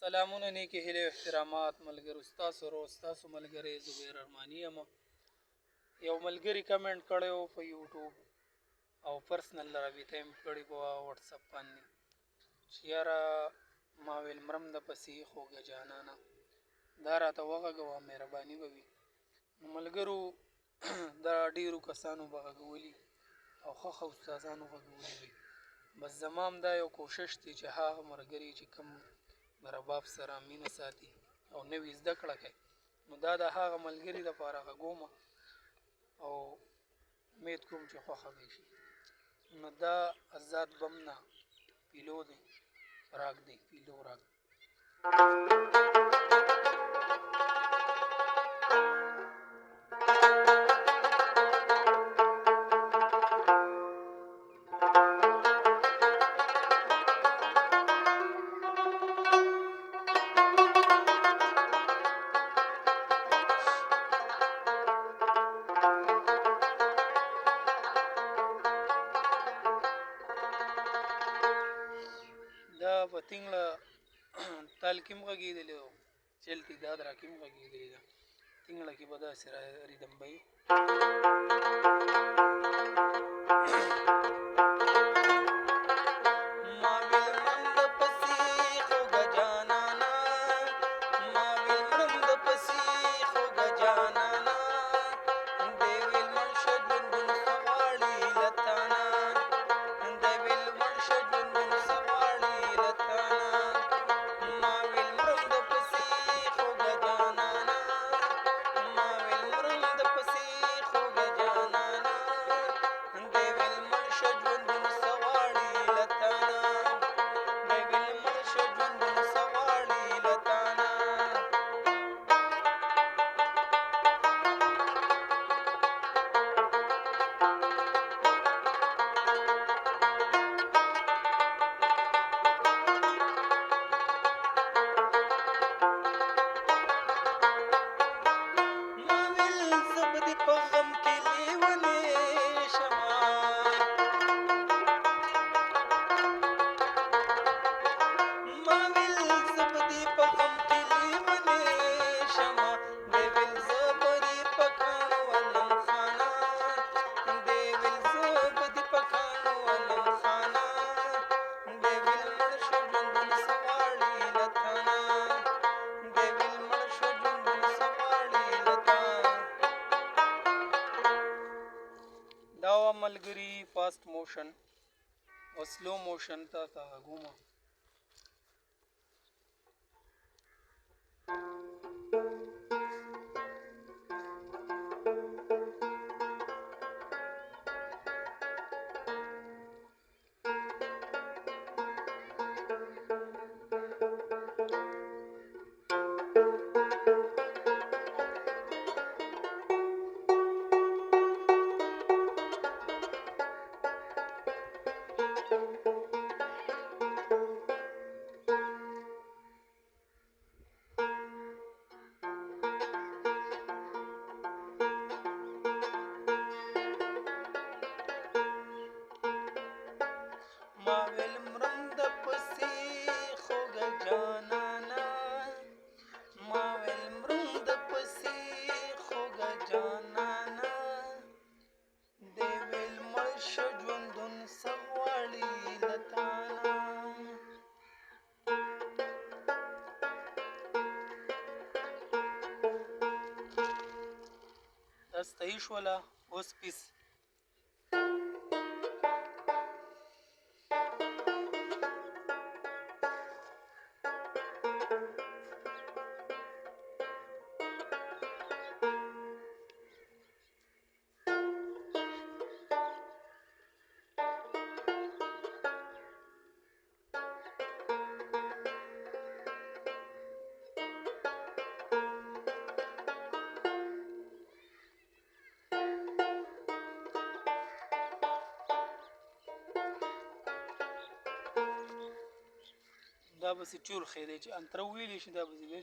سلامونه نیکې هیلې او احترامات ملګرو، ستاسو ورو ستاسو ملګری زبیر ارماني یم. یو ملګري کمنټ کړی و په یوټیوب او پرسنل رابطه یې کړې په وټساپ باندې چې یاره ما ویل مرم د پسې خوږه جانانه، دا راته وغږوه مهرباني به وي. نو ملګرو دا ډېرو کسانو به غږولي او ښه استادانو غږولي وي. بس زما هم دا یو کوشش دی چې هغه ملګري چې کوم د رباب سره مینه ساتي او نوي زده کړه کوي، نو دا د هغه ملګري لپاره غږوم او امید کوم چې خوښه به شي. نو دا آزاد بم نه پیلو دی راګ دی پیلو راګ. دا په تینګله تال کې هم غږېدلی او چلتې دادرا کې هم غږېدلی ده. تینګله کې به داسې ریدم به وي. ملګري فاست موشن او سلو موشن ته غږومه. صحیح شوله اوس پیس دا بسې ټول ښه دی چې انتره وویلی شي دا بسې دی.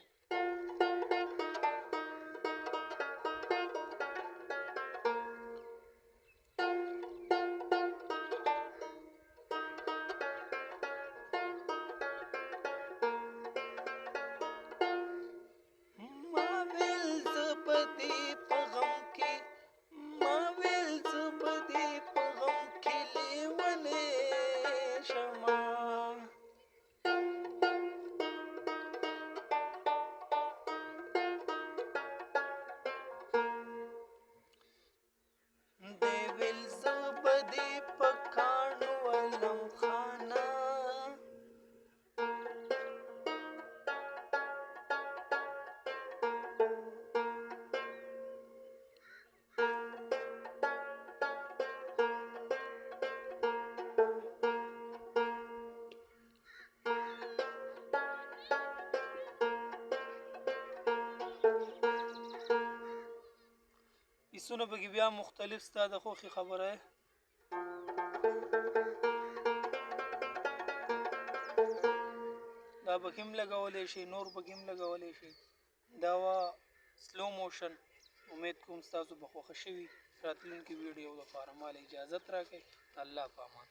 بکسونه پکې بیا مختلف ستا د خوښې خبره دا پکې هم لګولی شي نور پکې هم لګولی شي دا وه سلو موشن امید کوم ستاسو به خوښه شوي راتلونکي ویډیو لپاره مال اجازت راکړئ الله په امان